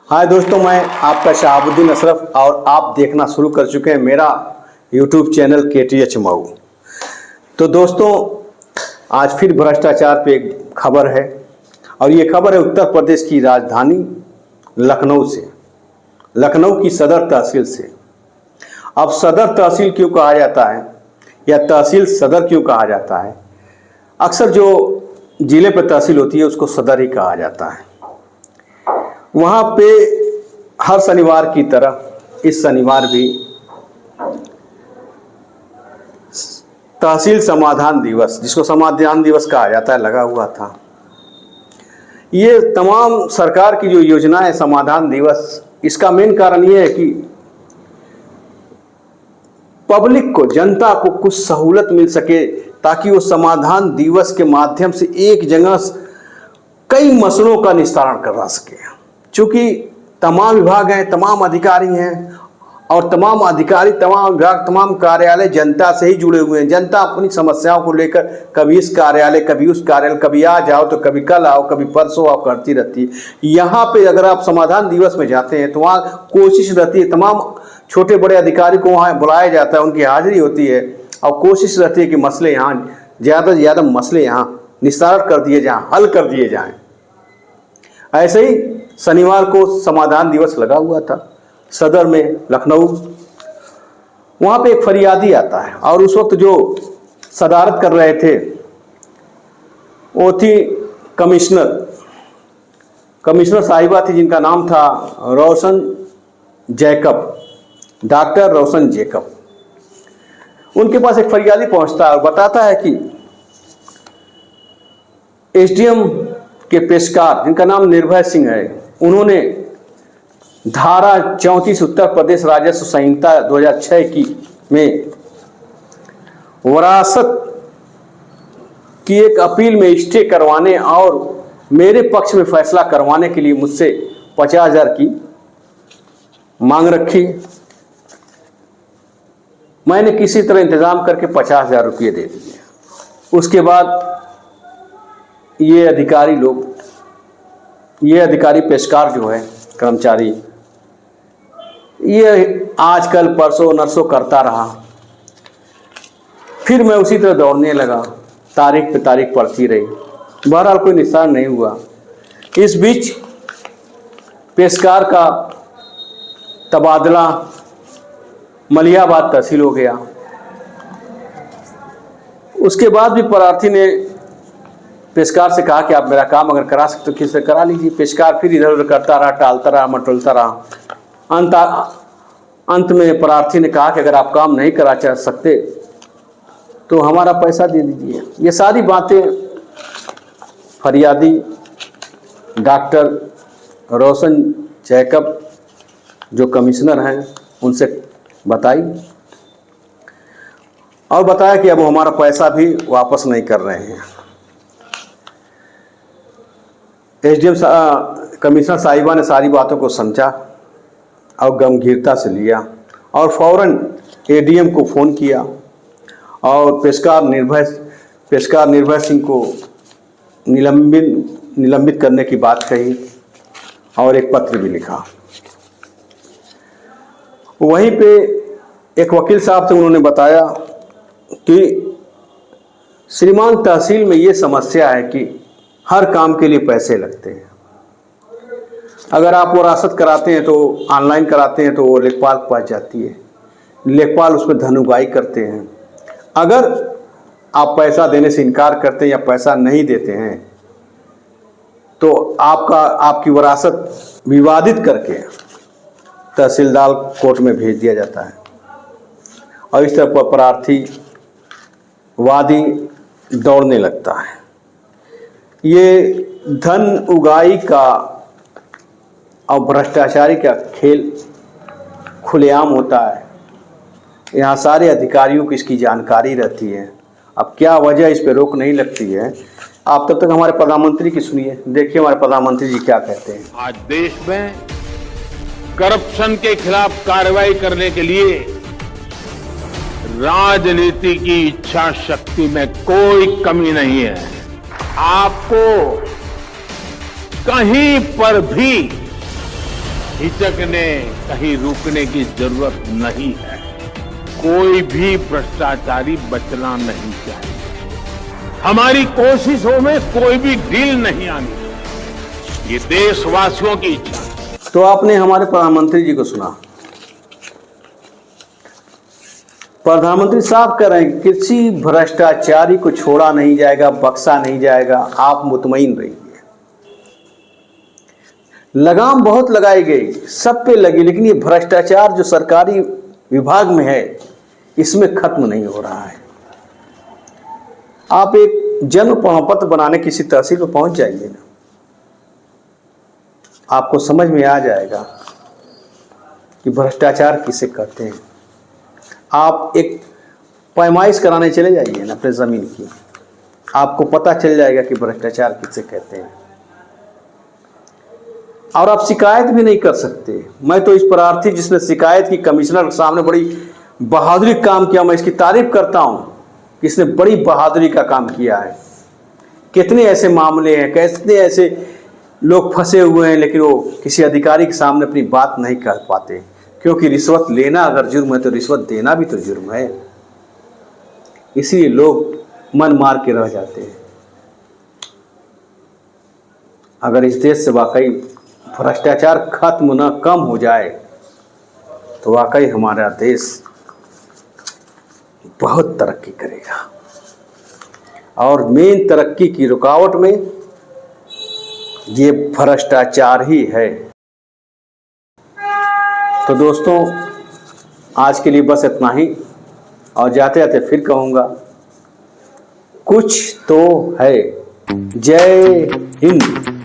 हाय दोस्तों, मैं आपका शहाबुद्दीन अशरफ और आप देखना शुरू कर चुके हैं मेरा यूट्यूब चैनल KTH मऊ। तो दोस्तों, आज फिर भ्रष्टाचार पे एक खबर है और ये खबर है उत्तर प्रदेश की राजधानी लखनऊ से, लखनऊ की सदर तहसील से। अब सदर तहसील क्यों कहा जाता है या तहसील सदर क्यों कहा जाता है? अक्सर जो जिले पर तहसील होती है उसको सदर ही कहा जाता है। वहाँ पे हर शनिवार की तरह इस शनिवार भी तहसील समाधान दिवस, जिसको समाधान दिवस कहा जाता है, लगा हुआ था। ये तमाम सरकार की जो योजना है समाधान दिवस, इसका मेन कारण ये है कि पब्लिक को, जनता को कुछ सहूलत मिल सके ताकि वो समाधान दिवस के माध्यम से एक जगह कई मसलों का निस्तारण करवा सके। चूँकि तमाम विभाग हैं, तमाम अधिकारी हैं और तमाम अधिकारी, तमाम विभाग, तमाम कार्यालय जनता से ही जुड़े हुए हैं। जनता अपनी समस्याओं को लेकर कभी इस कार्यालय, कभी उस कार्यालय, कभी आज आओ तो कभी कल आओ, कभी परसों आओ करती रहती है। यहाँ पे अगर आप समाधान दिवस में जाते हैं तो वहाँ कोशिश रहती है, तमाम छोटे बड़े अधिकारी को वहाँ बुलाया जाता है, उनकी हाजिरी होती है और कोशिश रहती है कि मसले यहाँ ज़्यादा से ज़्यादा मसले यहाँ निस्तारण कर दिए जाएँ, हल कर दिए जाएँ। ऐसे ही शनिवार को समाधान दिवस लगा हुआ था सदर में, लखनऊ। वहाँ पे एक फरियादी आता है और उस वक्त जो सदारत कर रहे थे वो थी कमिश्नर साहिबा थी, जिनका नाम था रोशन जैकब, डॉक्टर रोशन जैकब। उनके पास एक फरियादी पहुंचता है और बताता है कि SDM के पेशकार, जिनका नाम निर्भय सिंह है, उन्होंने धारा 34 उत्तर प्रदेश राजस्व संहिता 2006 की में वरासत की एक अपील में स्टे करवाने और मेरे पक्ष में फैसला करवाने के लिए मुझसे 50,000 की मांग रखी। मैंने किसी तरह इंतजाम करके 50,000 रुपये दे दिए। उसके बाद ये अधिकारी पेशकार जो है, कर्मचारी, ये आजकल परसों नरसों करता रहा। फिर मैं उसी तरह दौड़ने लगा, तारीख पे तारीख पड़ती रही, बहरहाल कोई निस्तारण नहीं हुआ। इस बीच पेशकार का तबादला मलियाबाद तहसील हो गया। उसके बाद भी प्रार्थी ने पेशकार से कहा कि आप मेरा काम अगर करा सकते तो किसी से करा लीजिए। पेशकार फिर इधर उधर करता रहा, टालता रहा, मटोलता रहा। अंत में प्रार्थी ने कहा कि अगर आप काम नहीं करा सकते तो हमारा पैसा दे दीजिए। ये सारी बातें फरियादी डॉक्टर रोशन जैकब जो कमिश्नर हैं उनसे बताई और बताया कि अब हमारा पैसा भी वापस नहीं कर रहे हैं। SDM कमिश्नर साहिबा ने सारी बातों को समझा और गंभीरता से लिया और फौरन ADM को फ़ोन किया और पेशकार निर्भय सिंह को निलंबित करने की बात कही और एक पत्र भी लिखा। वहीं पे एक वकील साहब थे, उन्होंने बताया कि श्रीमान तहसील में ये समस्या है कि हर काम के लिए पैसे लगते हैं। अगर आप वरासत कराते हैं तो ऑनलाइन कराते हैं तो वो लेखपाल के पास जाती है, लेखपाल उस पर धनुबाई करते हैं। अगर आप पैसा देने से इनकार करते हैं या पैसा नहीं देते हैं तो आपकी वरासत विवादित करके तहसीलदार कोर्ट में भेज दिया जाता है और इस तरह पर प्रार्थी वादी दौड़ने लगता है। ये धन उगाही का और भ्रष्टाचारी का खेल खुलेआम होता है। यहाँ सारे अधिकारियों की इसकी जानकारी रहती है। अब क्या वजह इस पे रोक नहीं लगती है? आप तब तक हमारे प्रधानमंत्री की सुनिए, देखिए हमारे प्रधानमंत्री जी क्या कहते हैं। आज देश में करप्शन के खिलाफ कार्रवाई करने के लिए राजनीति की इच्छा शक्ति में कोई कमी नहीं है। आपको कहीं पर भी हिचकने कहीं रुकने की जरूरत नहीं है। कोई भी भ्रष्टाचारी बचना नहीं चाहिए। हमारी कोशिशों में कोई भी ढील नहीं आनी चाहिए। ये देशवासियों की इच्छा है। तो आपने हमारे प्रधानमंत्री जी को सुना। प्रधानमंत्री साहब कह रहे हैं किसी भ्रष्टाचारी को छोड़ा नहीं जाएगा, बख्शा नहीं जाएगा, आप मुतमईन रहिए। लगाम बहुत लगाई गई, सब पे लगी, लेकिन ये भ्रष्टाचार जो सरकारी विभाग में है इसमें खत्म नहीं हो रहा है। आप एक जन्म प्रमाण पत्र बनाने किसी तहसील पर पहुंच जाइए ना, आपको समझ में आ जाएगा कि भ्रष्टाचार किसे कहते हैं। आप एक पैमाइश कराने चले जाइए ना अपने जमीन की, आपको पता चल जाएगा कि भ्रष्टाचार किसे कहते हैं। और आप शिकायत भी नहीं कर सकते। मैं तो इस प्रार्थी जिसने शिकायत की कमिश्नर के सामने बड़ी बहादुरी काम किया, मैं इसकी तारीफ करता हूं कि इसने बड़ी बहादुरी का काम किया है। कितने ऐसे मामले हैं, कितने ऐसे लोग फंसे हुए हैं, लेकिन वो किसी अधिकारी के सामने अपनी बात नहीं कर पाते, क्योंकि रिश्वत लेना अगर जुर्म है तो रिश्वत देना भी तो जुर्म है। इसलिए लोग मन मार के रह जाते हैं। अगर इस देश से वाकई भ्रष्टाचार खत्म न कम हो जाए तो वाकई हमारा देश बहुत तरक्की करेगा। और मेन तरक्की की रुकावट में ये भ्रष्टाचार ही है। तो दोस्तों, आज के लिए बस इतना ही। और जाते जाते फिर कहूँगा, कुछ तो है। जय हिंद।